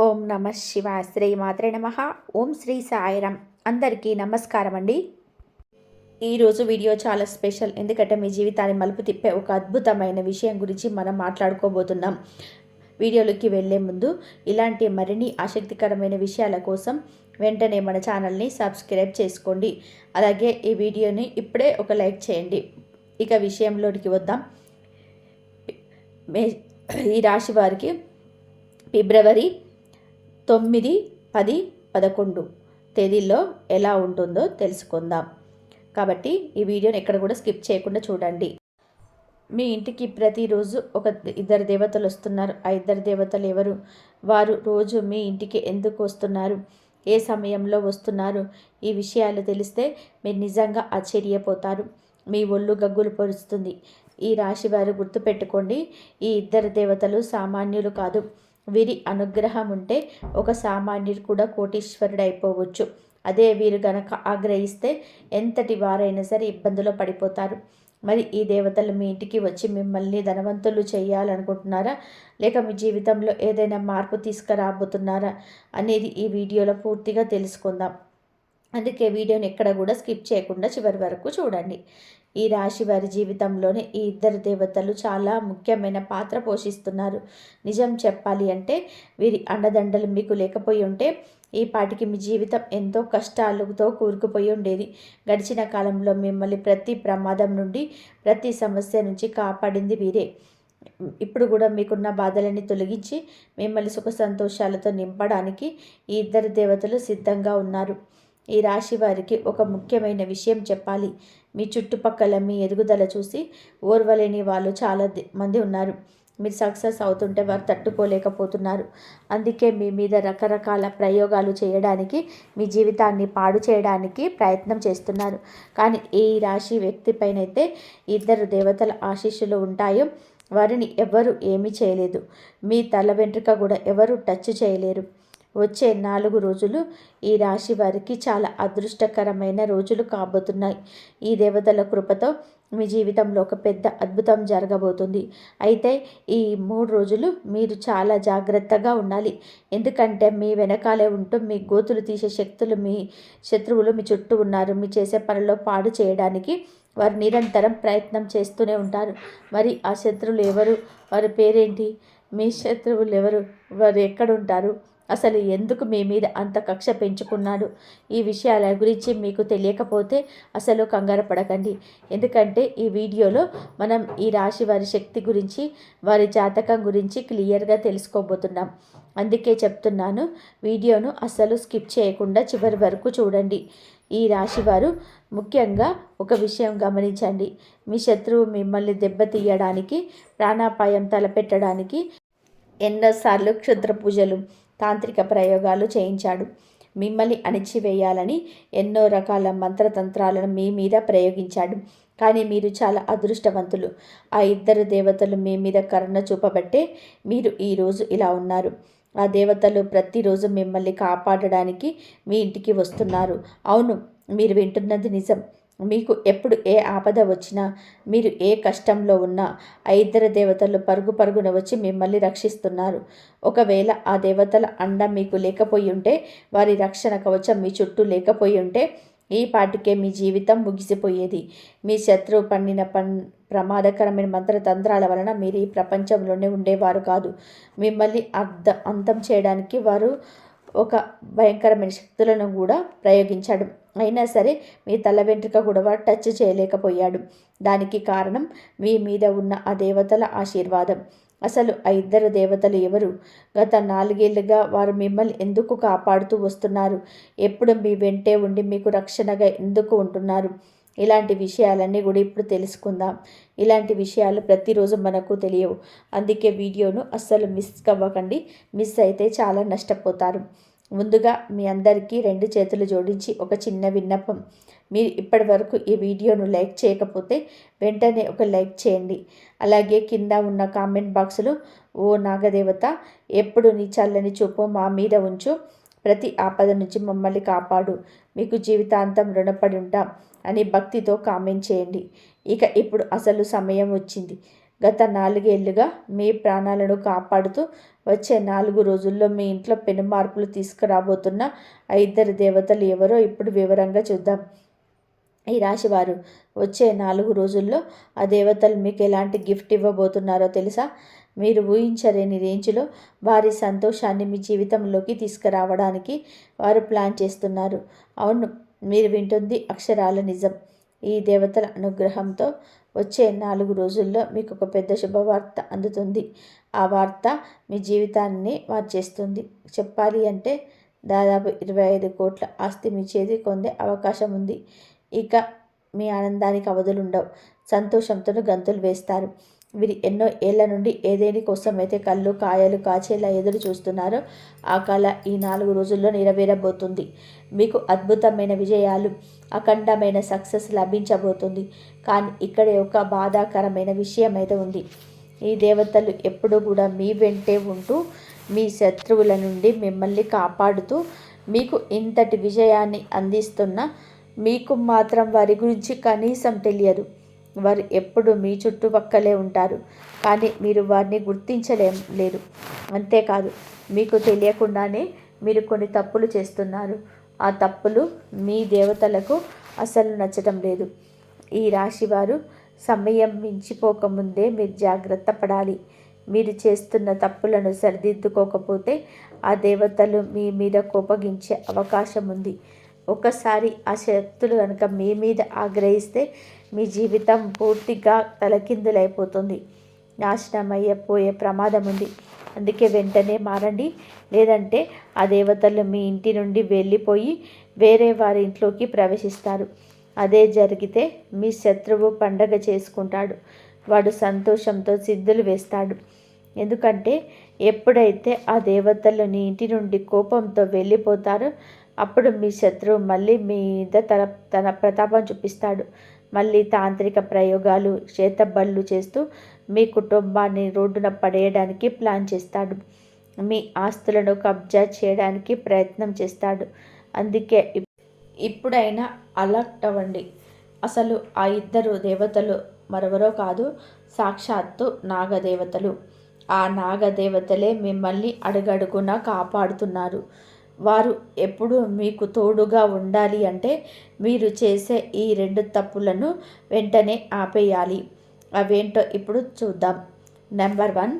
ఓం నమ శివాయ. శ్రీ మాత్రే నమ. ఓం శ్రీ సాయిరామ్. అందరికీ నమస్కారం అండి. ఈరోజు వీడియో చాలా స్పెషల్. ఎందుకంటే మీ జీవితాన్ని మలుపు తిప్పే ఒక అద్భుతమైన విషయం గురించి మనం మాట్లాడుకోబోతున్నాం. వీడియోలోకి వెళ్ళే ముందు ఇలాంటి మరిన్ని ఆసక్తికరమైన విషయాల కోసం వెంటనే మన ఛానల్ని సబ్స్క్రైబ్ చేసుకోండి. అలాగే ఈ వీడియోని ఇప్పుడే ఒక లైక్ చేయండి. ఇక విషయంలోకి వద్దాం. ఈ రాశి వారికి ఫిబ్రవరి 9, 10, 11 తేదీల్లో ఎలా ఉంటుందో తెలుసుకుందాం. కాబట్టి ఈ వీడియోని ఎక్కడ కూడా స్కిప్ చేయకుండా చూడండి. మీ ఇంటికి ప్రతిరోజు ఇద్దరు దేవతలు వస్తున్నారు. ఆ ఇద్దరు దేవతలు ఎవరు? వారు రోజు మీ ఇంటికి ఎందుకు వస్తున్నారు? ఏ సమయంలో వస్తున్నారు? ఈ విషయాలు తెలిస్తే మీరు నిజంగా ఆశ్చర్యపోతారు. మీ ఒళ్ళు గగ్గులు పొరుస్తుంది. ఈ రాశి వారు గుర్తుపెట్టుకోండి, ఈ ఇద్దరు దేవతలు సామాన్యులు కాదు. వీరి అనుగ్రహం ఉంటే ఒక సామాన్యుడు కూడా కోటీశ్వరుడు అయిపోవచ్చు. అదే వీరు గనక ఆగ్రహిస్తే ఎంతటి వారైనా సరే ఇబ్బందులో పడిపోతారు. మరి ఈ దేవతలు మీ ఇంటికి వచ్చి మిమ్మల్ని ధనవంతులు చేయాలనుకుంటున్నారా, లేక మీ జీవితంలో ఏదైనా మార్పు తీసుకురాబోతున్నారా అనేది ఈ వీడియోలో పూర్తిగా తెలుసుకుందాం. అందుకే వీడియోని ఎక్కడ కూడా స్కిప్ చేయకుండా చివరి వరకు చూడండి. ఈ రాశి వారి జీవితంలోనే ఈ ఇద్దరు దేవతలు చాలా ముఖ్యమైన పాత్ర పోషిస్తున్నారు. నిజం చెప్పాలి అంటే వీరి అండదండలు మీకు లేకపోయి ఉంటే ఈ పాటికి మీ జీవితం ఎంతో కష్టాలతో కూరుకుపోయి ఉండేది. గడిచిన కాలంలో మిమ్మల్ని ప్రతి ప్రమాదం నుండి, ప్రతి సమస్య నుంచి కాపాడింది వీరే. ఇప్పుడు కూడా మీకున్న బాధలని తొలగించి మిమ్మల్ని సుఖ సంతోషాలతో నింపడానికి ఈ ఇద్దరు దేవతలు సిద్ధంగా ఉన్నారు. ఈ రాశి వారికి ఒక ముఖ్యమైన విషయం చెప్పాలి. మీ చుట్టుపక్కల మీ ఎదుగుదల చూసి ఓర్వలేని వాళ్ళు చాలా మంది ఉన్నారు. మీరు సక్సెస్ అవుతుంటే వారు తట్టుకోలేకపోతున్నారు. అందుకే మీ మీద రకరకాల ప్రయోగాలు చేయడానికి, మీ జీవితాన్ని పాడు చేయడానికి ప్రయత్నం చేస్తున్నారు. కానీ ఈ రాశి వ్యక్తి పైనైతే ఇద్దరు దేవతల ఆశీస్సులు ఉంటాయో వారిని ఎవరు ఏమీ చేయలేదు. మీ తల వెంట్రుక కూడా ఎవరు టచ్ చేయలేరు. వచ్చే 4 రోజులు ఈ రాశి వారికి చాలా అదృష్టకరమైన రోజులు కాబోతున్నాయి. ఈ దేవతల కృపతో మీ జీవితంలో ఒక పెద్ద అద్భుతం జరగబోతుంది. అయితే ఈ 3 రోజులు మీరు చాలా జాగ్రత్తగా ఉండాలి. ఎందుకంటే మీ వెనకాలే ఉంటూ మీ గోతులు తీసే శత్రువులు మీ చుట్టూ ఉన్నారు. మీ చేసే పనిలో పాడు చేయడానికి వారు నిరంతరం ప్రయత్నం చేస్తూనే ఉంటారు. మరి ఆ శత్రువులు ఎవరు? వారి పేరేంటి? మీ శత్రువులు ఎవరు? వారు ఎక్కడుంటారు? అసలు ఎందుకు మీ మీద అంత కక్ష పెంచుకున్నాడు? ఈ విషయాల గురించి మీకు తెలియకపోతే అసలు కంగారు పడకండి. ఎందుకంటే ఈ వీడియోలో మనం ఈ రాశి వారి శక్తి గురించి, వారి జాతకం గురించి క్లియర్గా తెలుసుకోబోతున్నాం. అందుకే చెప్తున్నాను, వీడియోను అసలు స్కిప్ చేయకుండా చివరి వరకు చూడండి. ఈ రాశివారు ముఖ్యంగా ఒక విషయం గమనించండి. మీ శత్రువు మిమ్మల్ని దెబ్బతీయడానికి, ప్రాణాపాయం తలపెట్టడానికి ఎన్నోసార్లు క్షుద్ర పూజలు, తాంత్రిక ప్రయోగాలు చేయించాడు. మిమ్మల్ని అణిచివేయాలని ఎన్నో రకాల మంత్రతంత్రాలను మీ మీద ప్రయోగించాడు. కానీ మీరు చాలా అదృష్టవంతులు. ఆ ఇద్దరు దేవతలు మీ మీద కరుణ చూపబట్టే మీరు ఈరోజు ఇలా ఉన్నారు. ఆ దేవతలు ప్రతిరోజు మిమ్మల్ని కాపాడడానికి మీ ఇంటికి వస్తున్నారు. అవును, మీరు వింటున్నది నిజం. మీకు ఎప్పుడు ఏ ఆపద వచ్చినా, మీరు ఏ కష్టంలో ఉన్నా ఆ ఇద్దరు దేవతలు పరుగు పరుగున వచ్చి మిమ్మల్ని రక్షిస్తున్నారు. ఒకవేళ ఆ దేవతల అండ మీకు లేకపోయి ఉంటే, వారి రక్షణ కవచం మీ చుట్టూ లేకపోయి ఉంటే ఈ పాటికే మీ జీవితం ముగిసిపోయేది. మీ శత్రువు పండిన ప్రమాదకరమైన మంత్రతంత్రాల వలన మీరు ఈ ప్రపంచంలోనే ఉండేవారు కాదు. మిమ్మల్ని అంతం చేయడానికి వారు ఒక భయంకరమైన శక్తులను కూడా ప్రయోగించాడు. అయినా సరే మీ తల వెంట్రుక కూడా వాడు టచ్ చేయలేకపోయాడు. దానికి కారణం మీ మీద ఉన్న ఆ దేవతల ఆశీర్వాదం. అసలు ఆ ఇద్దరు దేవతలు ఎవరు? గత 4 ఏళ్లుగా వారు మిమ్మల్ని ఎందుకు కాపాడుతూ వస్తున్నారు? ఎప్పుడు మీ వెంటే ఉండి మీకు రక్షణగా ఎందుకు ఉంటున్నారు? ఇలాంటి విషయాలన్నీ కూడా ఇప్పుడు తెలుసుకుందాం. ఇలాంటి విషయాలు ప్రతిరోజు మనకు తెలియవు. అందుకే వీడియోను అస్సలు మిస్ అవ్వకండి. మిస్ అయితే చాలా నష్టపోతారు. ముందుగా మీ అందరికీ 2 చేతులు జోడించి ఒక చిన్న విన్నపం. మీరు ఇప్పటి వరకు ఈ వీడియోను లైక్ చేయకపోతే వెంటనే ఒక లైక్ చేయండి. అలాగే కింద ఉన్న కామెంట్ బాక్స్లో ఓ నాగదేవత, ఎప్పుడు నీ చల్లని చూపు మా మీద ఉంచు, ప్రతి ఆపద నుంచి మమ్మల్ని కాపాడు, మీకు జీవితాంతం రుణపడి ఉంటాం అని భక్తితో కామెంట్ చేయండి. ఇక ఇప్పుడు అసలు సమయం వచ్చింది. గత 4 ఏళ్లుగా మీ ప్రాణాలను కాపాడుతూ వచ్చే 4 రోజుల్లో మీ ఇంట్లో పెను మార్పులు తీసుకురాబోతున్న ఆ ఇద్దరు దేవతలు ఎవరో ఇప్పుడు వివరంగా చూద్దాం. ఈ రాశివారు వచ్చే 4 రోజుల్లో ఆ దేవతలు మీకు ఎలాంటి గిఫ్ట్ ఇవ్వబోతున్నారో తెలుసా? మీరు ఊహించలేని రేంజ్లో వారి సంతోషాన్ని మీ జీవితంలోకి తీసుకురావడానికి వారు ప్లాన్ చేస్తున్నారు. అవును, మీరు వింటుంది అక్షరాల నిజం. ఈ దేవతల అనుగ్రహంతో వచ్చే 4 రోజుల్లో మీకు ఒక పెద్ద శుభవార్త అందుతుంది. ఆ వార్త మీ జీవితాన్ని మార్చేస్తుంది. చెప్పాలి అంటే దాదాపు 25 కోట్ల ఆస్తి మీ చేతికి పొందే అవకాశం ఉంది. ఇక మీ ఆనందానికి అవధులుండవు. సంతోషంతో గంతులు వేస్తారు. వీరు ఎన్నో ఏళ్ల నుండి ఏదేని కోసమైతే కళ్ళు కాయలు కాచేలా ఎదురు చూస్తున్నారో ఆ కళ ఈ 4 రోజుల్లో నెరవేరబోతుంది. మీకు అద్భుతమైన విజయాలు, అఖండమైన సక్సెస్ లభించబోతుంది. కానీ ఇక్కడే ఒక బాధాకరమైన విషయం అయితే ఉంది. ఈ దేవతలు ఎప్పుడూ కూడా మీ వెంటే ఉంటూ మీ శత్రువుల నుండి మిమ్మల్ని కాపాడుతూ మీకు ఇంతటి విజయాన్ని అందిస్తున్న మీకు మాత్రం వారి గురించి కనీసం తెలియదు. వారు ఎప్పుడు మీ చుట్టుపక్కలే ఉంటారు, కానీ మీరు వారిని లేదు. అంతేకాదు, మీకు తెలియకుండానే మీరు కొన్ని తప్పులు చేస్తున్నారు. ఆ తప్పులు మీ దేవతలకు అసలు నచ్చటం లేదు. ఈ రాశివారు సమయం మించిపోకముందే మీరు జాగ్రత్త పడాలి. మీరు చేస్తున్న తప్పులను సరిదిద్దుకోకపోతే ఆ దేవతలు మీ మీద కోపగించే అవకాశం ఉంది. ఒకసారి ఆ శక్తులు కనుక మీ మీద ఆగ్రహిస్తే మీ జీవితం పూర్తిగా తలకిందులైపోతుంది. నాశనమయ్యపోయే ప్రమాదం ఉంది. అందుకే వెంటనే మారండి. లేదంటే ఆ దేవతలు మీ ఇంటి నుండి వెళ్ళిపోయి వేరే వారి ఇంట్లోకి ప్రవేశిస్తారు. అదే జరిగితే మీ శత్రువు పండగ చేసుకుంటాడు. వాడు సంతోషంతో సిద్ధులు వేస్తాడు. ఎందుకంటే ఎప్పుడైతే ఆ దేవతలు నీ ఇంటి నుండి కోపంతో వెళ్ళిపోతారో అప్పుడు మీ శత్రువు మళ్ళీ మీద తన ప్రతాపం చూపిస్తాడు. మళ్ళీ తాంత్రిక ప్రయోగాలు, చేతబళ్ళు చేస్తూ మీ కుటుంబాన్ని రోడ్డున పడేయడానికి ప్లాన్ చేస్తాడు. మీ ఆస్తులను కబ్జా చేయడానికి ప్రయత్నం చేస్తాడు. అందుకే ఇప్పుడైనా అలర్ట్ అవ్వండి. అసలు ఆ ఇద్దరు దేవతలు మరెవరో కాదు, సాక్షాత్తు నాగదేవతలు. ఆ నాగదేవతలే మిమ్మల్ని అడుగడుగునా కాపాడుతున్నారు. వారు ఎప్పుడు మీకు తోడుగా ఉండాలి అంటే మీరు చేసే ఈ 2 తప్పులను వెంటనే ఆపేయాలి. అవేంటో ఇప్పుడు చూద్దాం. నెంబర్ 1,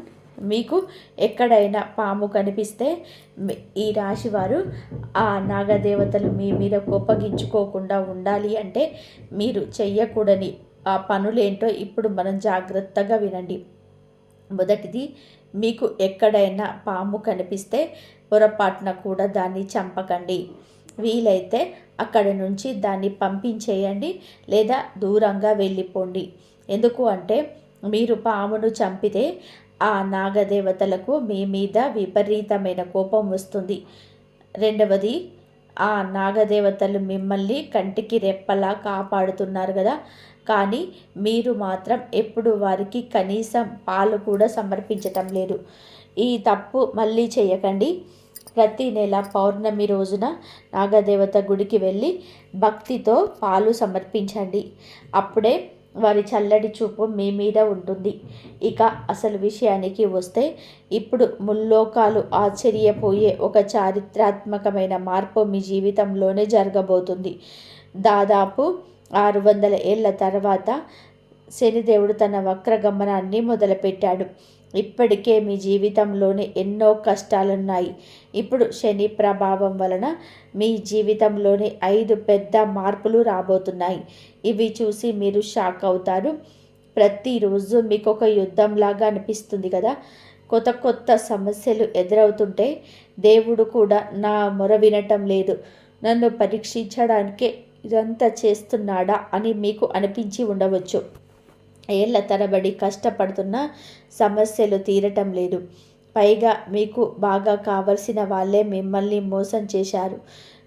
మీకు ఎక్కడైనా పాము కనిపిస్తే ఈ రాశివారు ఆ నాగదేవతలు మీ మీద కోపగించుకోకుండా ఉండాలి అంటే మీరు చెయ్యకూడని ఆ పనులేంటో ఇప్పుడు మనం జాగ్రత్తగా వినండి. మొదటిది, మీకు ఎక్కడైనా పాము కనిపిస్తే పొరపాటున కూడా దాన్ని చంపకండి. వీలైతే అక్కడి నుంచి దాన్ని పంపించేయండి లేదా దూరంగా వెళ్ళిపోండి. ఎందుకు అంటే మీరు పామును చంపితే ఆ నాగదేవతలకు మీ మీద విపరీతమైన కోపం వస్తుంది. రెండవది, ఆ నాగదేవతలు మిమ్మల్ని కంటికి రెప్పలా కాపాడుతున్నారు కదా, కానీ మీరు మాత్రం ఎప్పుడు వారికి కనీసం పాలు కూడా సమర్పించటం లేదు. ఈ తప్పు మళ్ళీ చేయకండి. ప్రతి నెల పౌర్ణమి రోజున నాగదేవత గుడికి వెళ్ళి భక్తితో పాలు సమర్పించండి. అప్పుడే వారి చల్లటి చూపు మీ మీద ఉంటుంది. ఇక అసలు విషయానికి వస్తే ఇప్పుడు ముల్లోకాలు ఆశ్చర్యపోయే ఒక చారిత్రాత్మకమైన మార్పు మీ జీవితంలోనే జరగబోతుంది. దాదాపు 600 ఏళ్ల తర్వాత శనిదేవుడు తన వక్రగమనాన్ని మొదలుపెట్టాడు. ఇప్పటికే మీ జీవితంలోనే ఎన్నో కష్టాలున్నాయి. ఇప్పుడు శని ప్రభావం వలన మీ జీవితంలోనే 5 పెద్ద మార్పులు రాబోతున్నాయి. ఇవి చూసి మీరు షాక్ అవుతారు. ప్రతిరోజు మీకు ఒక యుద్ధంలాగా అనిపిస్తుంది కదా. కొత్త కొత్త సమస్యలు ఎదురవుతుంటే దేవుడు కూడా నా మొర వినటం లేదు, నన్ను పరీక్షించడానికే ఇదంతా చేస్తున్నాడా అని మీకు అనిపించి ఉండవచ్చు. ఏళ్ల తరబడి కష్టపడుతున్న సమస్యలు తీరటం లేదు. పైగా మీకు బాగా కావలసిన వాళ్ళే మిమ్మల్ని మోసం చేశారు.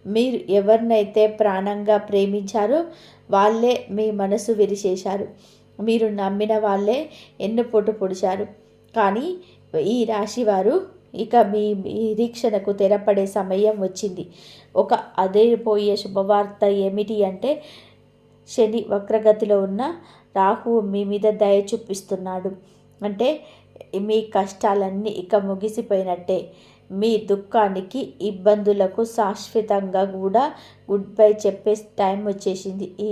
మీరు ఎవరినైతే ప్రాణంగా ప్రేమించారో వాళ్ళే మీ మనసు విరిచేశారు. మీరు నమ్మిన వాళ్ళే ఎన్నుపోటు పొడిచారు. కానీ ఈ రాశివారు ఇక మీ నిరీక్షణకు తెరపడే సమయం వచ్చింది. ఒక అదిరిపోయే శుభవార్త ఏమిటి అంటే శని వక్రగతిలో ఉన్న రాహువు మీ మీద దయ చూపిస్తున్నాడు. అంటే మీ కష్టాలన్నీ ఇక ముగిసిపోయినట్టే. మీ దుఃఖానికి, ఇబ్బందులకు శాశ్వతంగా కూడా గుడ్ బై చెప్పే టైం వచ్చేసింది. ఈ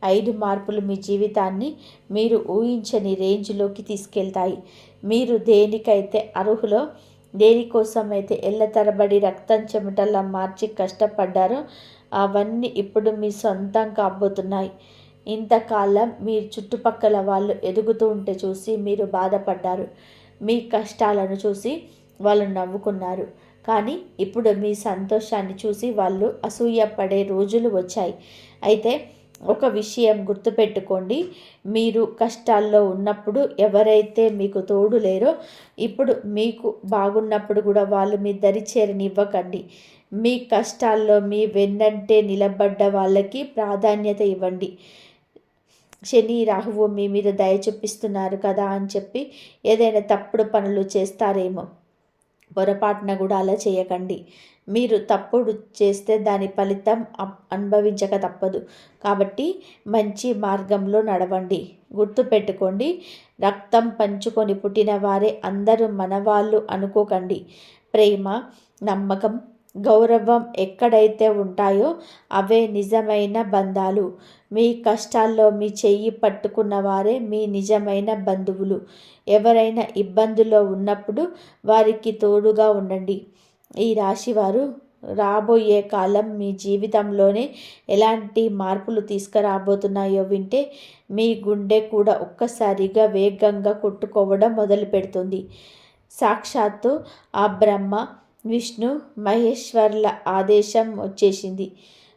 5 మార్పులు మీ జీవితాన్ని మీరు ఊహించని రేంజ్లోకి తీసుకెళ్తాయి. మీరు దేనికైతే అర్హులో, దేనికోసమైతే ఏళ్ల తరబడి రక్తం చెమటలా మార్చి కష్టపడ్డారో అవన్నీ ఇప్పుడు మీ సొంతం కాబోతున్నాయి. ఇంతకాలం మీ చుట్టుపక్కల వాళ్ళు ఎదుగుతూ ఉంటే చూసి మీరు బాధపడ్డారు. మీ కష్టాలను చూసి వాళ్ళు నవ్వుకున్నారు. కానీ ఇప్పుడు మీ సంతోషాన్ని చూసి వాళ్ళు అసూయపడే రోజులు వచ్చాయి. అయితే ఒక విషయం గుర్తుపెట్టుకోండి, మీరు కష్టాల్లో ఉన్నప్పుడు ఎవరైతే మీకు తోడు లేరో ఇప్పుడు మీకు బాగున్నప్పుడు కూడా వాళ్ళు మీ దరి చేరనివ్వకండి. మీ కష్టాల్లో మీ వెన్నంటే నిలబడ్డ వాళ్ళకి ప్రాధాన్యత ఇవ్వండి. శని రాహువు మీ మీద దయ చూపిస్తున్నారు కదా అని చెప్పి ఏదైనా తప్పుడు పనులు చేస్తారేమో, పొరపాటున కూడా అలా చేయకండి. మీరు తప్పుడు చేస్తే దాని ఫలితం అనుభవించక తప్పదు. కాబట్టి మంచి మార్గంలో నడవండి. గుర్తుపెట్టుకోండి, రక్తం పంచుకొని పుట్టిన వారే అందరూ మనవాళ్ళు అనుకోకండి. ప్రేమ, నమ్మకం, గౌరవం ఎక్కడైతే ఉంటాయో అవే నిజమైన బంధాలు. మీ కష్టాల్లో మీ చెయ్యి పట్టుకున్న వారే మీ నిజమైన బంధువులు. ఎవరైనా ఇబ్బందుల్లో ఉన్నప్పుడు వారికి తోడుగా ఉండండి. ఈ రాశివారు రాబోయే కాలం మీ జీవితంలోనే ఎలాంటి మార్పులు తీసుకురాబోతున్నాయో వింటే మీ గుండె కూడా ఒక్కసారిగా వేగంగా కొట్టుకోవడం మొదలు పెడుతుంది. సాక్షాత్తు ఆ బ్రహ్మ, విష్ణు, మహేశ్వర్ల ఆదేశం వచ్చేసింది.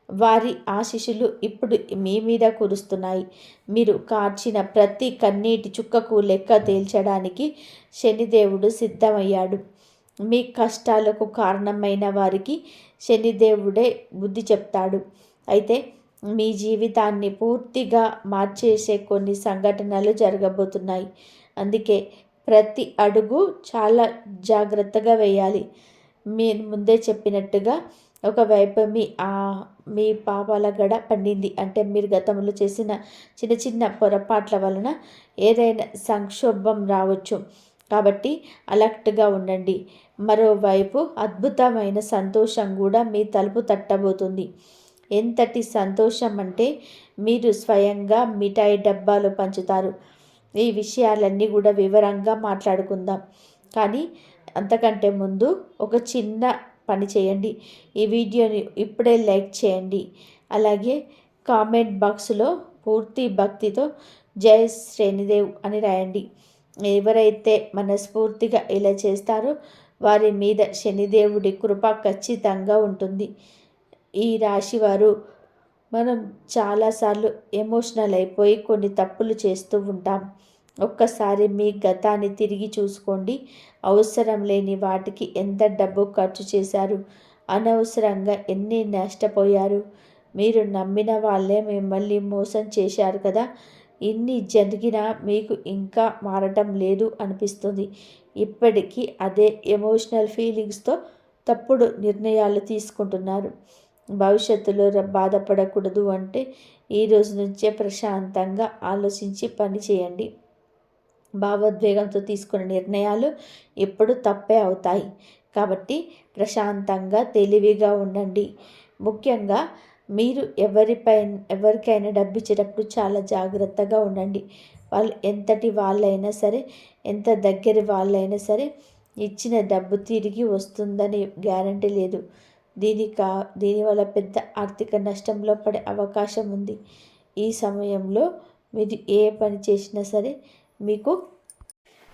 వారి ఆశీస్సులు ఇప్పుడు మీ మీద కురుస్తున్నాయి. మీరు కార్చిన ప్రతి కన్నీటి చుక్కకు లెక్క తేల్చడానికి శనిదేవుడు సిద్ధమయ్యాడు. మీ కష్టాలకు కారణమైన వారికి శనిదేవుడే బుద్ధి చెప్తాడు. అయితే మీ జీవితాన్ని పూర్తిగా మార్చేసే కొన్ని సంఘటనలు జరగబోతున్నాయి. అందుకే ప్రతి అడుగు చాలా జాగ్రత్తగా వేయాలి. మీరు ముందే చెప్పినట్టుగా ఒకవైపు మీ పాపాల గడ పండింది అంటే మీరు గతంలో చేసిన చిన్న చిన్న పొరపాట్ల వలన ఏదైనా సంక్షోభం రావచ్చు. కాబట్టి అలర్ట్గా ఉండండి. మరోవైపు అద్భుతమైన సంతోషం కూడా మీ తలుపు తట్టబోతుంది. ఎంతటి సంతోషం అంటే మీరు స్వయంగా మిఠాయి డబ్బాలు పంచుతారు. ఈ విషయాలన్నీ కూడా వివరంగా మాట్లాడుకుందాం. కానీ అంతకంటే ముందు ఒక చిన్న పని చేయండి. ఈ వీడియోని ఇప్పుడే లైక్ చేయండి. అలాగే కామెంట్ బాక్స్లో పూర్తి భక్తితో జై శ్రీనిదేవ్ అని రాయండి. ఎవరైతే మనస్ఫూర్తిగా ఇలా చేస్తారో వారి మీద శనిదేవుడి కృప ఖచ్చితంగా ఉంటుంది. ఈ రాశివారు మనం చాలాసార్లు ఎమోషనల్ అయిపోయి కొన్ని తప్పులు చేస్తూ ఉంటాం. ఒక్కసారి మీ గతాన్ని తిరిగి చూసుకోండి. అవసరం లేని వాటికి ఎంత డబ్బు ఖర్చు చేశారు, అనవసరంగా ఎన్ని నష్టపోయారు. మీరు నమ్మిన వాళ్ళే మిమ్మల్ని మోసం చేశారు కదా. ఇన్ని జరిగినా మీకు ఇంకా మారటం లేదు అనిపిస్తుంది. ఇప్పటికీ అదే ఎమోషనల్ ఫీలింగ్స్తో తప్పుడు నిర్ణయాలు తీసుకుంటున్నారు. భవిష్యత్తులో బాధపడకూడదు అంటే ఈ రోజు నుంచే ప్రశాంతంగా ఆలోచించి పని చేయండి. భావోద్వేగంతో తీసుకున్న నిర్ణయాలు ఎప్పుడు తప్పే అవుతాయి. కాబట్టి ప్రశాంతంగా తెలివిగా ఉండండి. ముఖ్యంగా మీరు ఎవరికైనా డబ్బు ఇచ్చేటప్పుడు చాలా జాగ్రత్తగా ఉండండి. వాళ్ళు ఎంతటి వాళ్ళైనా సరే, ఎంత దగ్గర వాళ్ళైనా సరే ఇచ్చిన డబ్బు తిరిగి వస్తుందని గ్యారంటీ లేదు. దీనివల్ల పెద్ద ఆర్థిక నష్టంలో పడే అవకాశం ఉంది. ఈ సమయంలో మీరు ఏ పని చేసినా సరే మీకు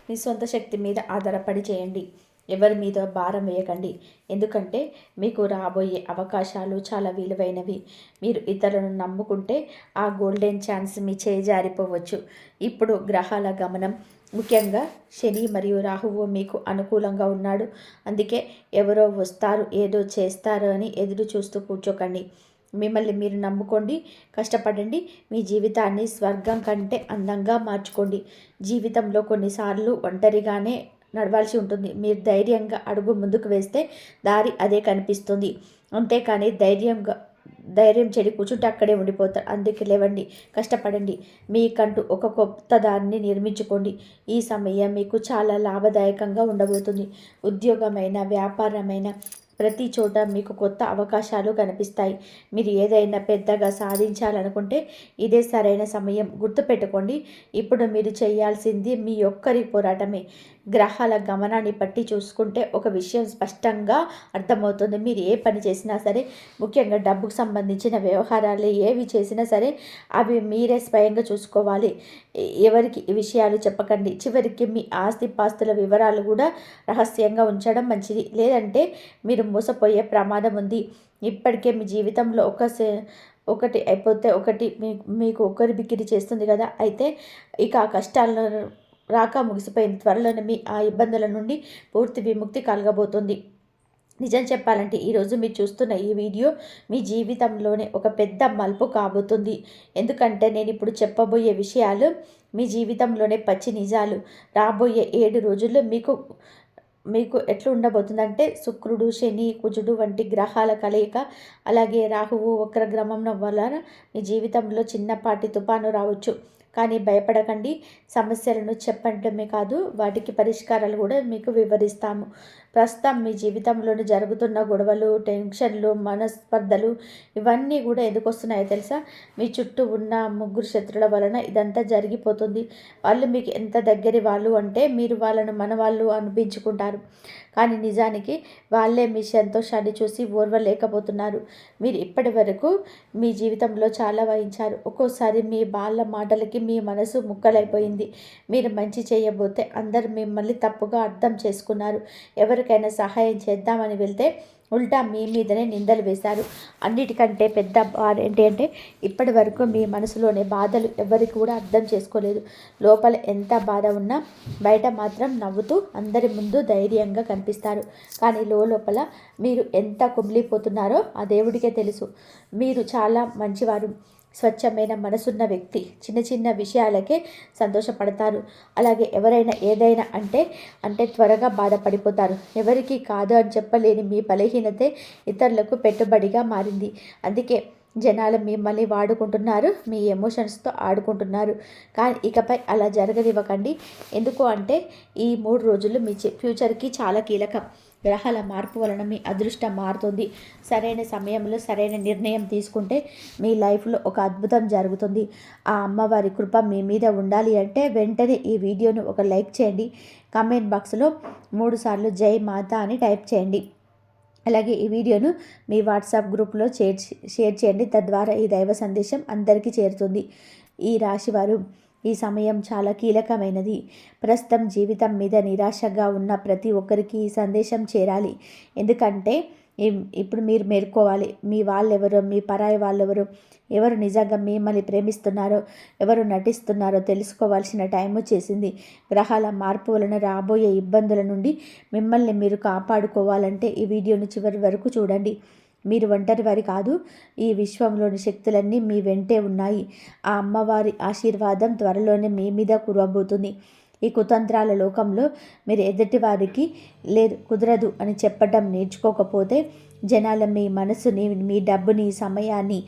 మీ సొంత శక్తి మీద ఆధారపడి చేయండి. ఎవరి మీద భారం వేయకండి. ఎందుకంటే మీకు రాబోయే అవకాశాలు చాలా విలువైనవి. మీరు ఇతరులను నమ్ముకుంటే ఆ గోల్డెన్ ఛాన్స్ మీ చేయి జారిపోవచ్చు. ఇప్పుడు గ్రహాల గమనం, ముఖ్యంగా శని మరియు రాహువు మీకు అనుకూలంగా ఉన్నాడు. అందుకే ఎవరో వస్తారు, ఏదో చేస్తారు అని ఎదురు చూస్తూ కూర్చోకండి. మిమ్మల్ని మీరు నమ్ముకోండి, కష్టపడండి. మీ జీవితాన్ని స్వర్గం కంటే అందంగా మార్చుకోండి. జీవితంలో కొన్నిసార్లు ఒంటరిగానే నడవాల్సి ఉంటుంది. మీరు ధైర్యంగా అడుగు ముందుకు వేస్తే దారి అదే కనిపిస్తుంది. అంతేకాని ధైర్యంగా ధైర్యం చెడి కూర్చుంటే అక్కడే ఉండిపోతారు. అందుకే లేవండి, కష్టపడండి, మీకంటూ ఒక కొత్త దాన్ని నిర్మించుకోండి. ఈ సమయం మీకు చాలా లాభదాయకంగా ఉండబోతుంది. ఉద్యోగమైన, వ్యాపారమైన ప్రతి చోట మీకు కొత్త అవకాశాలు కనిపిస్తాయి. మీరు ఏదైనా పెద్దగా సాధించాలనుకుంటే ఇదే సరైన సమయం. గుర్తుపెట్టుకోండి, ఇప్పుడు మీరు చేయాల్సింది మీ ఒక్కరి పోరాటమే. గ్రహాల గమనాన్ని బట్టి చూసుకుంటే ఒక విషయం స్పష్టంగా అర్థమవుతుంది. మీరు ఏ పని చేసినా సరే, ముఖ్యంగా డబ్బుకు సంబంధించిన వ్యవహారాలు ఏవి చేసినా సరే అవి మీరే స్వయంగా చూసుకోవాలి. ఎవరికి ఈ విషయాలు చెప్పకండి. చివరికి మీ ఆస్తిపాస్తుల వివరాలు కూడా రహస్యంగా ఉంచడం మంచిది. లేదంటే మీరు మోసపోయే ప్రమాదం ఉంది. ఇప్పటికే మీ జీవితంలో ఒకటి అయిపోతే ఒకటి మీకు ఒకరి బిక్కిరి చేస్తుంది కదా. అయితే ఇక ఆ కష్టాలను రాక ముగిసిపోయింది. త్వరలోనే మీ ఆ ఇబ్బందుల నుండి పూర్తి విముక్తి కలగబోతుంది. నిజం చెప్పాలంటే ఈరోజు మీరు చూస్తున్న ఈ వీడియో మీ జీవితంలోనే ఒక పెద్ద మలుపు కాబోతుంది. ఎందుకంటే నేను ఇప్పుడు చెప్పబోయే విషయాలు మీ జీవితంలోనే పచ్చి నిజాలు. రాబోయే 7 రోజుల్లో మీకు ఎట్లా ఉండబోతుందంటే శుక్రుడు, శని, కుజుడు వంటి గ్రహాల కలయిక, అలాగే రాహువు వక్రగ్రమం వలన మీ జీవితంలో చిన్నపాటి తుఫాను రావచ్చు. కానీ భయపడకండి. సమస్యలను చెప్పడమే కాదు, వాటికి పరిష్కారాలు కూడా మీకు వివరిస్తాము. ప్రస్తుతం మీ జీవితంలోని జరుగుతున్న గొడవలు, టెన్షన్లు, మనస్పర్ధలు ఇవన్నీ కూడా ఎందుకు వస్తున్నాయో తెలుసా? మీ చుట్టూ ఉన్న 3 శత్రుల వలన ఇదంతా జరిగిపోతుంది. వాళ్ళు మీకు ఎంత దగ్గరి వాళ్ళు అంటే మీరు వాళ్ళను మన వాళ్ళు అనిపించుకుంటారు. కానీ నిజానికి వాళ్ళే మీ సంతోషాన్ని చూసి ఓర్వలేకపోతున్నారు. మీరు ఇప్పటి వరకు మీ జీవితంలో చాలా వహించారు. ఒక్కోసారి మీ వాళ్ళ మాటలకి మీ మనసు ముక్కలైపోయింది. మీరు మంచి చేయబోతే అందరు మిమ్మల్ని తప్పుగా అర్థం చేసుకున్నారు. ఎవరికైనా సహాయం చేద్దామని వెళ్తే ఉల్టా మీ మీదనే నిందలు వేశారు. అన్నిటికంటే పెద్ద బాధ ఏంటి అంటే ఇప్పటి వరకు మీ మనసులోని బాధలు ఎవరికి కూడా అర్థం చేసుకోలేదు. లోపల ఎంత బాధ ఉన్నా బయట మాత్రం నవ్వుతూ అందరి ముందు ధైర్యంగా కనిపిస్తారు. కానీ లోపల మీరు ఎంత కుమిలిపోతున్నారో ఆ దేవుడికే తెలుసు. మీరు చాలా మంచివారు, స్వచ్ఛమైన మనసున్న వ్యక్తి. చిన్న చిన్న విషయాలకే సంతోషపడతారు. అలాగే ఎవరైనా ఏదైనా అంటే త్వరగా బాధపడిపోతారు. ఎవరికి కాదు అని చెప్పలేని మీ బలహీనతే ఇతరులకు పెట్టుబడిగా మారింది. అందుకే జనాలు మిమ్మల్ని వాడుకుంటున్నారు, మీ ఎమోషన్స్తో ఆడుకుంటున్నారు. కానీ ఇకపై అలా జరగనివ్వకండి. ఎందుకు అంటే ఈ 3 రోజులు మీ ఫ్యూచర్కి చాలా కీలకం. గ్రహాల మార్పు వలన మీ అదృష్టం మారుతుంది. సరైన సమయంలో సరైన నిర్ణయం తీసుకుంటే మీ లైఫ్లో ఒక అద్భుతం జరుగుతుంది. ఆ అమ్మవారి కృప మీ మీద ఉండాలి అంటే వెంటనే ఈ వీడియోను ఒక లైక్ చేయండి. కామెంట్ బాక్స్లో 3 సార్లు జై మాత అని టైప్ చేయండి. అలాగే ఈ వీడియోను మీ వాట్సాప్ గ్రూప్లో షేర్ చేయండి. తద్వారా ఈ దైవ సందేశం అందరికీ చేరుతుంది. ఈ రాశివారు ఈ సమయం చాలా కీలకమైనది. ప్రస్తుతం జీవితం మీద నిరాశగా ఉన్న ప్రతి ఒక్కరికి ఈ సందేశం చేరాలి. ఎందుకంటే ఇప్పుడు మీరు మేల్కోవాలి. మీ వాళ్ళెవరో, మీ పరాయి వాళ్ళెవరో, ఎవరు నిజంగా మిమ్మల్ని ప్రేమిస్తున్నారో, ఎవరు నటిస్తున్నారో తెలుసుకోవాల్సిన టైం వచ్చేసింది. గ్రహాల మార్పు వలన రాబోయే ఇబ్బందుల నుండి మిమ్మల్ని మీరు కాపాడుకోవాలంటే ఈ వీడియోని చివరి వరకు చూడండి. మీరు ఒంటరి వారి కాదు. ఈ విశ్వంలోని శక్తులన్నీ మీ వెంటే ఉన్నాయి. ఆ అమ్మవారి ఆశీర్వాదం త్వరలోనే మీ మీద కురవబోతుంది. ఈ కుతంత్రాల లోకంలో మీరు ఎదుటి వారికి లేదు, కుదరదు అని చెప్పడం నేర్చుకోకపోతే జనాల మీ మనసుని, మీ డబ్బుని, సమయాన్ని,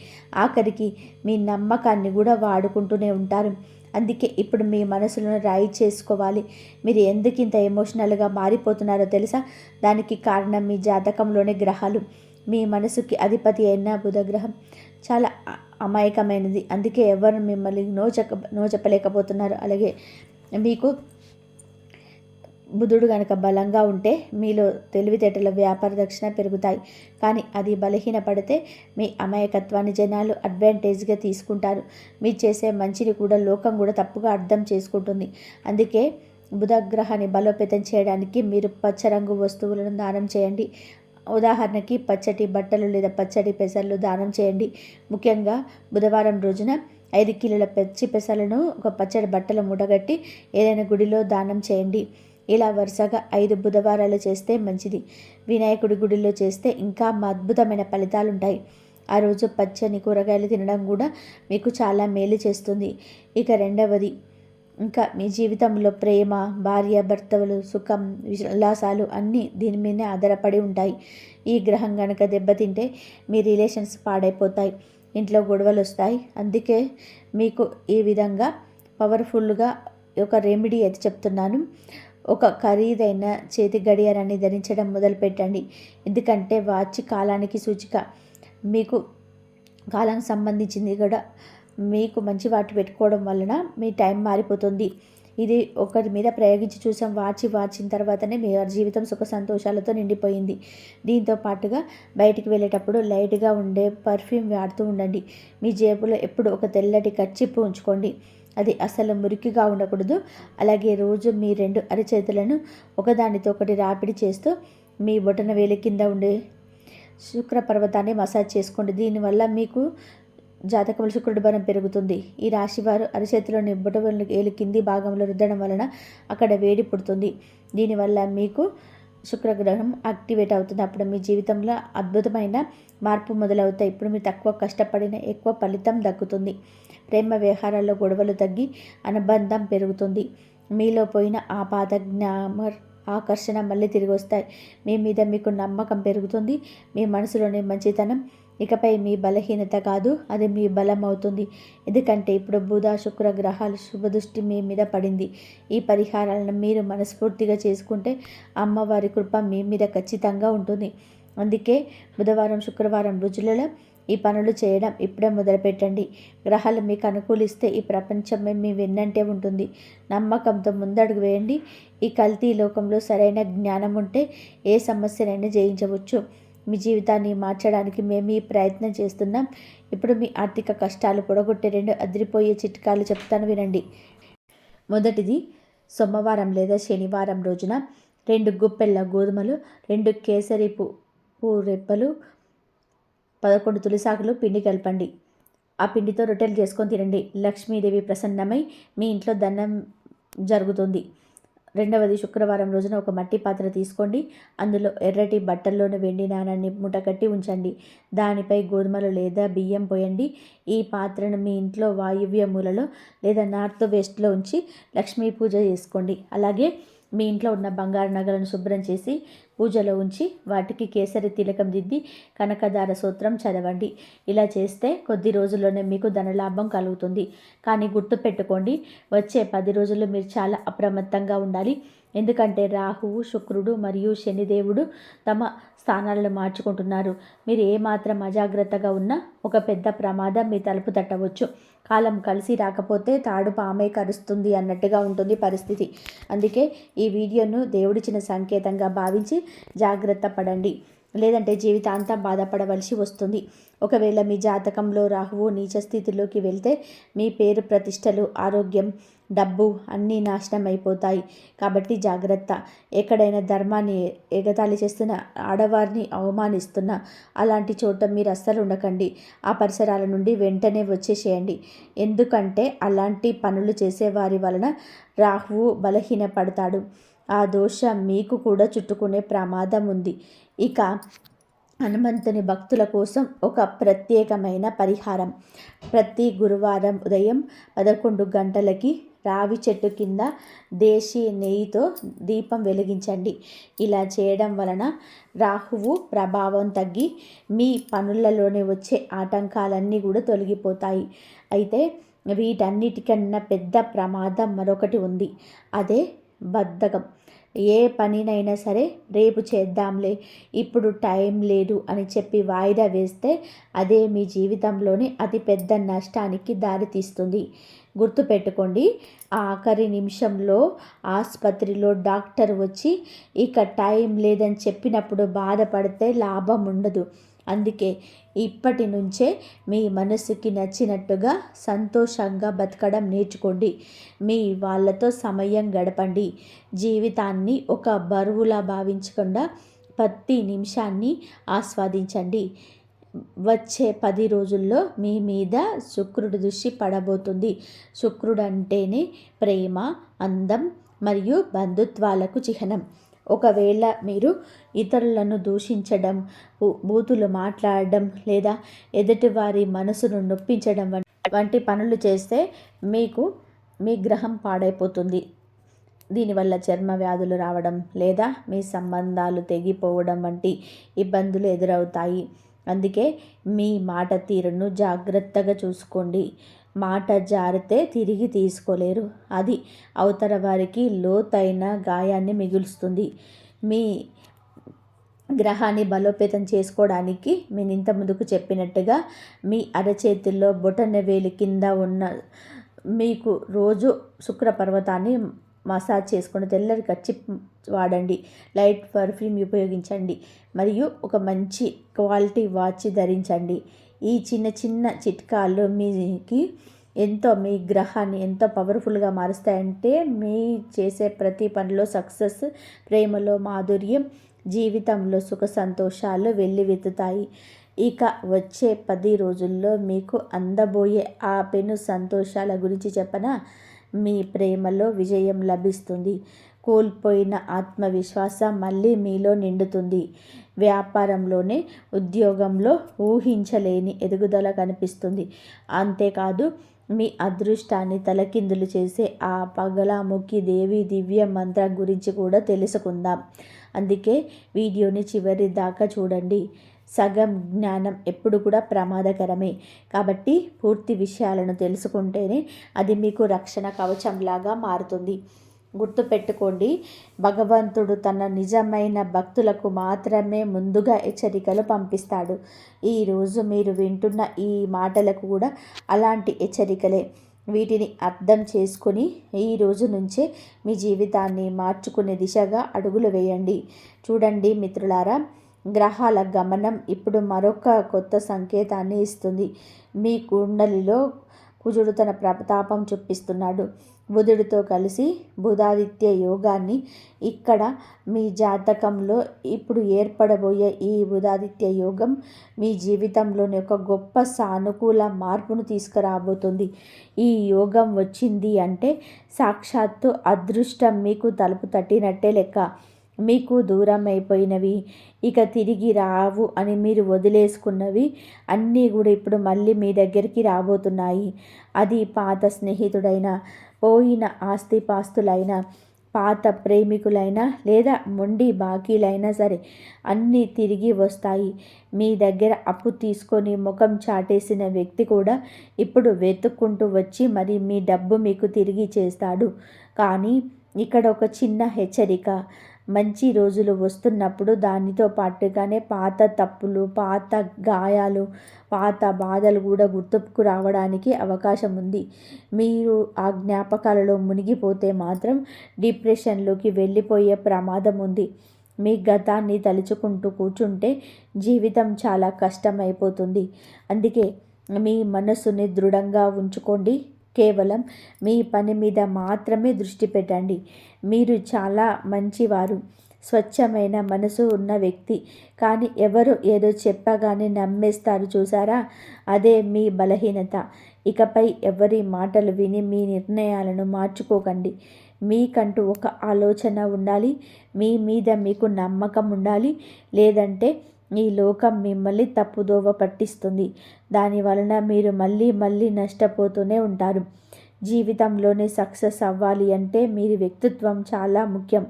ఆఖరికి మీ నమ్మకాన్ని కూడా వాడుకుంటూనే ఉంటారు. అందుకే ఇప్పుడు మీ మనసులను రాయి చేసుకోవాలి. మీరు ఎందుకు ఇంత ఎమోషనల్గా మారిపోతున్నారో తెలుసా? దానికి కారణం మీ జాతకంలోని గ్రహాలు. మీ మనసుకి అధిపతి అయిన బుధగ్రహం చాలా అమాయకమైనది. అందుకే ఎవరు మిమ్మల్ని నో చెప్పలేకపోతున్నారు. అలాగే మీకు బుధుడు కనుక బలంగా ఉంటే మీలో తెలివితేటల వ్యాపార దక్షిణ పెరుగుతాయి. కానీ అది బలహీనపడితే మీ అమాయకత్వాన్ని జనాలు అడ్వాంటేజ్గా తీసుకుంటారు. మీరు చేసే మంచిని కూడా లోకం కూడా తప్పుగా అర్థం చేసుకుంటుంది. అందుకే బుధగ్రహాన్ని బలోపేతం చేయడానికి మీరు పచ్చరంగు వస్తువులను దానం చేయండి. ఉదాహరణకి పచ్చటి బట్టలు లేదా పచ్చడి పెసర్లు దానం చేయండి. ముఖ్యంగా బుధవారం రోజున 5 కిలోల పచ్చి పెసలను ఒక పచ్చడి బట్టలు మూటగట్టి ఏదైనా గుడిలో దానం చేయండి. ఇలా వరుసగా 5 బుధవారాలు చేస్తే మంచిది. వినాయకుడి గుడిలో చేస్తే ఇంకా అద్భుతమైన ఫలితాలు ఉంటాయి. ఆ రోజు పచ్చని కూరగాయలు తినడం కూడా మీకు చాలా మేలు చేస్తుంది. ఇక రెండవది, ఇంకా మీ జీవితంలో ప్రేమ, భార్య భర్తలు, సుఖం, ఉల్లాసాలు అన్నీ దీని మీదనే ఆధారపడి ఉంటాయి. ఈ గ్రహం కనుక దెబ్బతింటే మీ రిలేషన్స్ పాడైపోతాయి, ఇంట్లో గొడవలు వస్తాయి. అందుకే మీకు ఈ విధంగా పవర్ఫుల్గా ఒక రెమెడీ అయితే చెప్తున్నాను. ఒక ఖరీదైన చేతి గడియారాన్ని ధరించడం మొదలుపెట్టండి. ఎందుకంటే వాచ్ కాలానికి సూచిక. మీకు కాలానికి సంబంధించింది కూడా మీకు మంచి వాటి పెట్టుకోవడం వలన మీ టైం మారిపోతుంది. ఇది ఒకరి మీద ప్రయోగించి చూసాం. వాచిన తర్వాతనే మీ జీవితం సుఖ సంతోషాలతో నిండిపోయింది. దీంతో పాటుగా బయటికి వెళ్ళేటప్పుడు లైట్గా ఉండే పర్ఫ్యూమ్ వాడుతూ ఉండండి. మీ జేబులో ఎప్పుడు ఒక తెల్లటి కర్చీపు ఉంచుకోండి. అది అసలు మురికిగా ఉండకూడదు. అలాగే రోజు మీ 2 అరచేతులను ఒకదానితో ఒకటి రాపిడి చేస్తూ మీ బొటన వేలి కింద ఉండే శుక్ర పర్వతాన్ని మసాజ్ చేసుకోండి. దీనివల్ల మీకు జాతకంలో శుక్రుడి బలం పెరుగుతుంది. ఈ రాశివారు అరచేతిలోని బొటన వేలి కింది భాగంలో రుద్దడం వలన అక్కడ వేడి పుడుతుంది. దీనివల్ల మీకు శుక్రగ్రహం యాక్టివేట్ అవుతుంది. అప్పుడు మీ జీవితంలో అద్భుతమైన మార్పు మొదలవుతాయి. ఇప్పుడు మీరు తక్కువ కష్టపడిన ఎక్కువ ఫలితం దక్కుతుంది. ప్రేమ వ్యవహారాల్లో గొడవలు తగ్గి అనుబంధం పెరుగుతుంది. మీలో పోయిన ఆ పాత గ్లామర్, ఆకర్షణ మళ్ళీ తిరిగి వస్తాయి. మీ మీద మీకు నమ్మకం పెరుగుతుంది. మీ మనసులోని మంచితనం ఇకపై మీ బలహీనత కాదు, అది మీ బలం అవుతుంది. ఎందుకంటే ఇప్పుడు బుధ శుక్ర గ్రహాలు శుభదృష్టి మీ మీద పడింది. ఈ పరిహారాలను మీరు మనస్ఫూర్తిగా చేసుకుంటే అమ్మవారి కృప మీ మీద ఖచ్చితంగా ఉంటుంది. అందుకే బుధవారం శుక్రవారం రోజులలో ఈ పనులు చేయడం ఇప్పుడే మొదలుపెట్టండి. గ్రహాలు మీకు అనుకూలిస్తే ఈ ప్రపంచమే మీ వెన్నంటే ఉంటుంది. నమ్మకంతో ముందడుగు వేయండి. ఈ కల్తీ లోకంలో సరైన జ్ఞానం ఉంటే ఏ సమస్యనైనా జయించవచ్చు. మీ జీవితాన్ని మార్చడానికి మేము ఈ ప్రయత్నం చేస్తున్నాం. ఇప్పుడు మీ ఆర్థిక కష్టాలు పొడగొట్టే 2 అదిరిపోయే చిట్కాలు చెప్తాను, వినండి. మొదటిది, సోమవారం లేదా శనివారం రోజున 2 గుప్పెళ్ళ గోధుమలు, 2 కేసరి పువ్వు రెబ్బలు, 11 తులసాకులు పిండి కలపండి. ఆ పిండితో రొట్టెలు చేసుకొని తినండి. లక్ష్మీదేవి ప్రసన్నమై మీ ఇంట్లో ధనం జరుగుతుంది. రెండవది, శుక్రవారం రోజున ఒక మట్టి పాత్ర తీసుకోండి. అందులో ఎర్రటి బట్టల్లోని వెండి నాణాన్ని మూటకట్టి ఉంచండి. దానిపై గోధుమలు లేదా బియ్యం పోయండి. ఈ పాత్రను మీ ఇంట్లో వాయువ్య మూలలో లేదా నార్త్ వెస్ట్లో ఉంచి లక్ష్మీ పూజ చేసుకోండి. అలాగే మీ ఇంట్లో ఉన్న బంగారు నగలను శుభ్రం చేసి పూజలో ఉంచి వాటికి కేసరి తిలకం దిద్ది కనకదార సూత్రం చదవండి. ఇలా చేస్తే కొద్ది రోజుల్లోనే మీకు ధనలాభం కలుగుతుంది. కానీ గుర్తుపెట్టుకోండి, వచ్చే 10 రోజులు మీరు చాలా అప్రమత్తంగా ఉండాలి. ఎందుకంటే రాహువు, శుక్రుడు మరియు శనిదేవుడు తమ స్థానాలను మార్చుకుంటున్నారు. మీరు ఏమాత్రం అజాగ్రత్తగా ఉన్నా ఒక పెద్ద ప్రమాదం మీ తలుపు తట్టవచ్చు. కాలం కలిసి రాకపోతే తాడు పామై కరుస్తుంది అన్నట్టుగా ఉంటుంది పరిస్థితి. అందుకే ఈ వీడియోను దేవుడిచ్చిన సంకేతంగా భావించి జాగ్రత్త పడండి. లేదంటే జీవితాంతం బాధపడవలసి వస్తుంది. ఒకవేళ మీ జాతకంలో రాహువు నీచ స్థితిలోకి వెళ్తే మీ పేరు ప్రతిష్టలు, ఆరోగ్యం, డబ్బు అన్నీ నాశనం అయిపోతాయి. కాబట్టి జాగ్రత్త. ఎక్కడైనా ధర్మాన్ని ఎగతాళి చేస్తున్న, ఆడవారిని అవమానిస్తున్న అలాంటి చోట మీరు అస్సలు ఉండకండి. ఆ పరిసరాల నుండి వెంటనే వచ్చేసేయండి. ఎందుకంటే అలాంటి పనులు చేసేవారి వలన రాహువు బలహీనపడతాడు. ఆ దోషం మీకు కూడా చుట్టుకునే ప్రమాదం ఉంది. ఇక హనుమంతుని భక్తుల కోసం ఒక ప్రత్యేకమైన పరిహారం. ప్రతి గురువారం ఉదయం 11 గంటలకి రావి చెట్టు కింద దేశీ నెయ్యితో దీపం వెలిగించండి. ఇలా చేయడం వలన రాహువు ప్రభావం తగ్గి మీ పనులలోనే వచ్చే ఆటంకాలన్నీ కూడా తొలగిపోతాయి. అయితే వీటన్నిటికన్నా పెద్ద ప్రమాదం మరొకటి ఉంది. అదే బద్ధకం. ఏ పనినైనా సరే రేపు చేద్దాంలే, ఇప్పుడు టైం లేదు అని చెప్పి వాయిదా వేస్తే అదే మీ జీవితంలోని అతిపెద్ద నష్టానికి దారితీస్తుంది. గుర్తుపెట్టుకోండి, ఆఖరి నిమిషంలో ఆసుపత్రిలో డాక్టర్ వచ్చి ఇక టైం లేదని చెప్పినప్పుడు బాధపడితే లాభం ఉండదు. అందుకే ఇప్పటి నుంచే మీ మనసుకి నచ్చినట్టుగా సంతోషంగా బతకడం నేర్చుకోండి. మీ వాళ్ళతో సమయం గడపండి. జీవితాన్ని ఒక బరువులా భావించకుండా ప్రతి నిమిషాన్ని ఆస్వాదించండి. వచ్చే 10 రోజుల్లో మీ మీద శుక్రుడి దృష్టి పడబోతుంది. శుక్రుడు అంటేనే ప్రేమ, అందం మరియు బంధుత్వాలకు చిహ్నం. ఒకవేళ మీరు ఇతరులను దూషించడం, బూతులు మాట్లాడడం లేదా ఎదుటివారి మనసును నొప్పించడం వంటి పనులు చేస్తే మీకు మీ గ్రహం పాడైపోతుంది. దీనివల్ల చర్మ వ్యాధులు రావడం లేదా మీ సంబంధాలు తెగిపోవడం వంటి ఇబ్బందులు ఎదురవుతాయి. అందుకే మీ మాట తీరును జాగ్రత్తగా చూసుకోండి. మాట జారితే తిరిగి తీసుకోలేరు. అది అవతల వారికి లోతైన గాయాన్ని మిగులుస్తుంది. మీ గ్రహాన్ని బలోపేతం చేసుకోవడానికి నేను ఇంత ముందుకు చెప్పినట్టుగా మీ అరచేతుల్లో బొటనవేలు కింద ఉన్న మీకు రోజు శుక్ర పర్వతాన్ని మసాజ్ చేసుకుని తెల్లటి కర్చీఫ్ వాడండి. లైట్ పర్ఫ్యూమ్ ఉపయోగించండి. మరియు ఒక మంచి క్వాలిటీ వాచ్ ధరించండి. ఈ చిన్న చిన్న చిట్కాలు మీకు ఎంతో మీ గ్రహాన్ని ఎంతో పవర్ఫుల్గా మారుస్తాయంటే మీ చేసే ప్రతి పనిలో సక్సెస్, ప్రేమలో మాధుర్యం, జీవితంలో సుఖ సంతోషాలు వెల్లివెత్తుతాయి. ఇక వచ్చే 10 రోజుల్లో మీకు అందబోయే ఆ పెను సంతోషాల గురించి చెప్పనా? మీ ప్రేమలో విజయం లభిస్తుంది. కోల్పోయిన ఆత్మవిశ్వాసం మళ్ళీ మీలో నిండుతుంది. వ్యాపారంలోనే ఉద్యోగంలో ఊహించలేని ఎదుగుదల కనిపిస్తుంది. అంతేకాదు మీ అదృష్టాన్ని తలకిందులు చేసే ఆ పగలాముఖి దేవి దివ్య మంత్రం గురించి కూడా తెలుసుకుందాం. అందుకే వీడియోని చివరి దాకా చూడండి. సగం జ్ఞానం ఎప్పుడు కూడా ప్రమాదకరమే. కాబట్టి పూర్తి విషయాలను తెలుసుకుంటేనే అది మీకు రక్షణ కవచంలాగా మారుతుంది. గుర్తుపెట్టుకోండి, భగవంతుడు తన నిజమైన భక్తులకు మాత్రమే ముందుగా హెచ్చరికలు పంపిస్తాడు. ఈరోజు మీరు వింటున్న ఈ మాటలకు కూడా అలాంటి హెచ్చరికలే. వీటిని అర్థం చేసుకుని ఈ రోజు నుంచే మీ జీవితాన్ని మార్చుకునే దిశగా అడుగులు వేయండి. చూడండి మిత్రులారా, గ్రహాల గమనం ఇప్పుడు మరొక కొత్త సంకేతాన్ని ఇస్తుంది. మీ కుండలిలో కుజుడు తన ప్రతాపం చూపిస్తున్నాడు. బుధుడితో కలిసి బుధాదిత్య యోగాన్ని ఇక్కడ మీ జాతకంలో ఇప్పుడు ఏర్పడబోయే ఈ బుధాదిత్య యోగం మీ జీవితంలోని ఒక గొప్ప సానుకూల మార్పును తీసుకురాబోతుంది. ఈ యోగం వచ్చింది అంటే సాక్షాత్తు అదృష్టం మీకు తలుపు తట్టినట్టే లెక్క. మీకు దూరం అయిపోయినవి, ఇక తిరిగి రావు అని మీరు వదిలేసుకున్నవి అన్నీ కూడా ఇప్పుడు మళ్ళీ మీ దగ్గరికి రాబోతున్నాయి. అది పాత స్నేహితుడైనా, పోయిన ఆస్తిపాస్తులైనా, పాత ప్రేమికులైనా లేదా మొండి బాకీలైనా సరే అన్నీ తిరిగి వస్తాయి. మీ దగ్గర అప్పు తీసుకొని ముఖం చాటేసిన వ్యక్తి కూడా ఇప్పుడు వెతుక్కుంటూ వచ్చి మరి మీ డబ్బు మీకు తిరిగి చేస్తాడు. కానీ ఇక్కడ ఒక చిన్న హెచ్చరిక. మంచి రోజులు వస్తున్నప్పుడు దానితో పాటుగానే పాత తప్పులు, పాత గాయాలు, పాత బాధలు కూడా గుర్తుకు రావడానికి అవకాశం ఉంది. మీరు ఆ జ్ఞాపకాలలో మునిగిపోతే మాత్రం డిప్రెషన్లోకి వెళ్ళిపోయే ప్రమాదం ఉంది. మీ గతాన్ని తలుచుకుంటూ కూర్చుంటే జీవితం చాలా కష్టమైపోతుంది. అందుకే మీ మనసుని దృఢంగా ఉంచుకోండి. కేవలం మీ పని మీద మాత్రమే దృష్టి పెట్టండి. మీరు చాలా మంచివారు, స్వచ్ఛమైన మనసు ఉన్న వ్యక్తి. కానీ ఎవరు ఏదో చెప్పగానే నమ్మేస్తారు చూసారా, అదే మీ బలహీనత. ఇకపై ఎవరి మాటలు విని మీ నిర్ణయాలను మార్చుకోకండి. మీకంటూ ఒక ఆలోచన ఉండాలి. మీ మీద మీకు నమ్మకం ఉండాలి. లేదంటే ఈ లోకం మిమ్మల్ని తప్పుదోవ పట్టిస్తుంది. దాని వలన మీరు మళ్ళీ నష్టపోతూనే ఉంటారు. జీవితంలోనే సక్సెస్ అవ్వాలి అంటే మీ వ్యక్తిత్వం చాలా ముఖ్యం.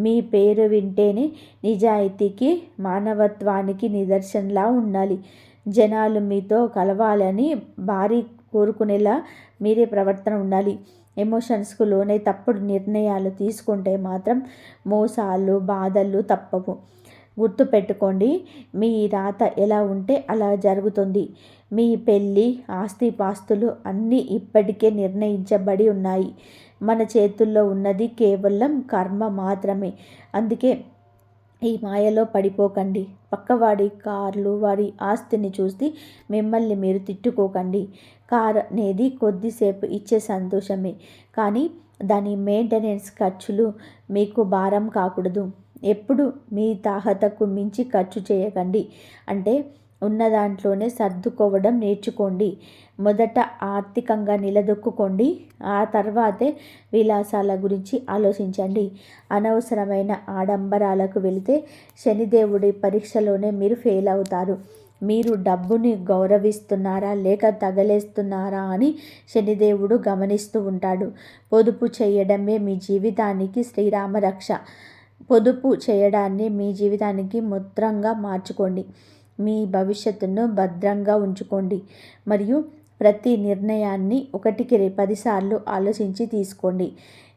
మీ పేరు వింటేనే నిజాయితీకి, మానవత్వానికి నిదర్శనలా ఉండాలి. జనాలు మీతో కలవాలని భారీ కోరుకునేలా మీరే ప్రవర్తన ఉండాలి. ఎమోషన్స్కు లోనై తప్పుడు నిర్ణయాలు తీసుకుంటే మాత్రం మోసాలు, బాధలు తప్పవు. గుర్తుపెట్టుకోండి, మీ రాత ఎలా ఉంటే అలా జరుగుతుంది. మీ పెళ్ళి, ఆస్తిపాస్తులు అన్నీ ఇప్పటికే నిర్ణయించబడి ఉన్నాయి. మన చేతుల్లో ఉన్నది కేవలం కర్మ మాత్రమే. అందుకే ఈ మాయలో పడిపోకండి. పక్కవాడి కార్లు, వాడి ఆస్తిని చూసి మిమ్మల్ని మీరు తిట్టుకోకండి. కార్ అనేది కొద్దిసేపు ఇచ్చే సంతోషమే, కానీ దాని మెయింటెనెన్స్ ఖర్చులు మీకు భారం కాకూడదు. ఎప్పుడు మీ తాహతకు మించి ఖర్చు చేయకండి. అంటే ఉన్న దాంట్లోనే సర్దుకోవడం నేర్చుకోండి. మొదట ఆర్థికంగా నిలదొక్కుకోండి. ఆ తర్వాతే విలాసాల గురించి ఆలోచించండి. అనవసరమైన ఆడంబరాలకు వెళితే శనిదేవుడి పరీక్షలోనే మీరు ఫెయిల్ అవుతారు. మీరు డబ్బుని గౌరవిస్తున్నారా లేక తగలేస్తున్నారా అని శనిదేవుడు గమనిస్తూ ఉంటాడు. పొదుపు చేయడమే మీ జీవితానికి శ్రీరామ రక్ష. పొదుపు చేయడాన్ని మీ జీవితానికి ముద్రంగా మార్చుకోండి. మీ భవిష్యత్తును భద్రంగా ఉంచుకోండి. మరియు ప్రతి నిర్ణయాన్ని 1కి 10 సార్లు ఆలోచించి తీసుకోండి.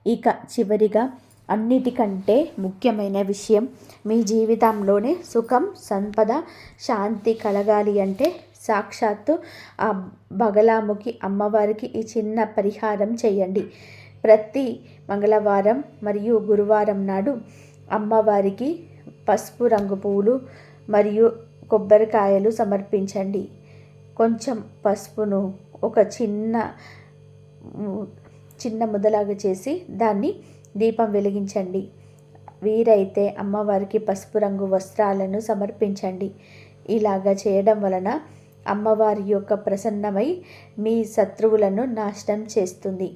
ఇక చివరిగా అన్నిటికంటే ముఖ్యమైన విషయం, మీ జీవితంలోనే సుఖం, సంపద, శాంతి కలగాలి అంటే సాక్షాత్తు ఆ బగలాముఖి అమ్మవారికి ఈ చిన్న పరిహారం చేయండి. ప్రతి మంగళవారం మరియు గురువారం నాడు అమ్మవారికి పసుపు రంగు పువ్వులు మరియు కొబ్బరికాయలు సమర్పించండి. కొంచెం పసుపును ఒక చిన్న ముద్దలాగా చేసి దాన్ని దీపం వెలిగించండి. వీరైతే అమ్మవారికి పసుపు రంగు వస్త్రాలను సమర్పించండి. ఇలాగా చేయడం వలన అమ్మవారి యొక్క ప్రసన్నమై మీ శత్రువులను నాశనం చేస్తుంది.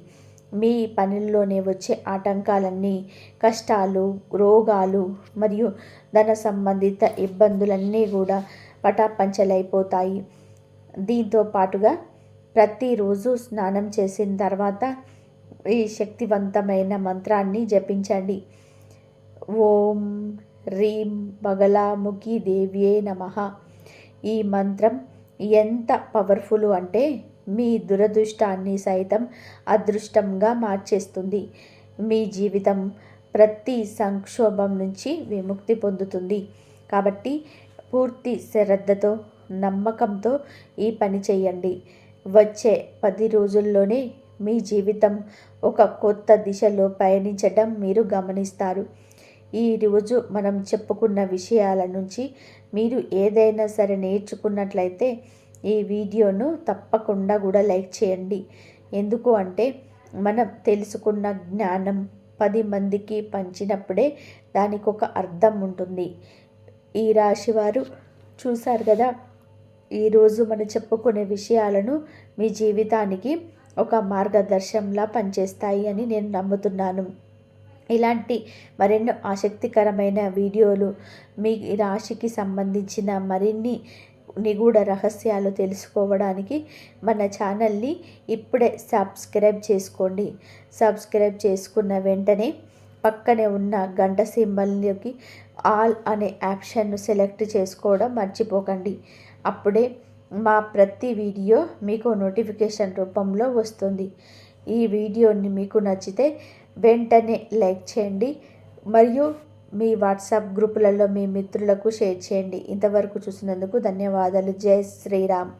మీ పనుల్లోనే వచ్చే ఆటంకాలన్నీ, కష్టాలు, రోగాలు మరియు ధన సంబంధిత ఇబ్బందులన్నీ కూడా పటాపంచలైపోతాయి. దీంతో పాటుగా ప్రతిరోజు స్నానం చేసిన తర్వాత ఈ శక్తివంతమైన మంత్రాన్ని జపించండి. ఓం హ్రీం బగలాముఖి దేవ్యే నమః. ఈ మంత్రం ఎంత పవర్ఫుల్ అంటే మీ దురదృష్టాన్ని సైతం అదృష్టంగా మార్చేస్తుంది. మీ జీవితం ప్రతి సంక్షోభం నుంచి విముక్తి పొందుతుంది. కాబట్టి పూర్తి శ్రద్ధతో, నమ్మకంతో ఈ పని చేయండి. వచ్చే 10 రోజుల్లోనే మీ జీవితం ఒక కొత్త దిశలో పయనించడం మీరు గమనిస్తారు. ఈరోజు మనం చెప్పుకున్న విషయాల నుంచి మీరు ఏదైనా సరే నేర్చుకున్నట్లయితే ఈ వీడియోను తప్పకుండా కూడా లైక్ చేయండి. ఎందుకు అంటే మనం తెలుసుకున్న జ్ఞానం 10 మందికి పంచినప్పుడే దానికి ఒక అర్థం ఉంటుంది. ఈ రాశివారు చూశారు కదా, ఈరోజు మనం చెప్పుకునే విషయాలను మీ జీవితానికి ఒక మార్గదర్శంలా పనిచేస్తాయి అని నేను నమ్ముతున్నాను. ఇలాంటి మరెన్నో ఆసక్తికరమైన వీడియోలు, మీ రాశికి సంబంధించిన మరిన్ని నిగూఢ రహస్యాలు తెలుసుకోవడానికి మన ఛానల్ని ఇప్పుడే సబ్స్క్రైబ్ చేసుకోండి. సబ్స్క్రైబ్ చేసుకున్న వెంటనే పక్కనే ఉన్న గంట సింబల్లోకి ఆల్ అనే ఆప్షన్ను సెలెక్ట్ చేసుకోవడం మర్చిపోకండి. అప్పుడే మా ప్రతి వీడియో మీకు నోటిఫికేషన్ రూపంలో వస్తుంది. ఈ వీడియోని మీకు నచ్చితే వెంటనే లైక్ చేయండి మరియు మీ వాట్సాప్ గ్రూపులలో మీ మిత్రులకు షేర్ చేయండి. ఇంతవరకు చూసినందుకు ధన్యవాదాలు. జై శ్రీరామ్.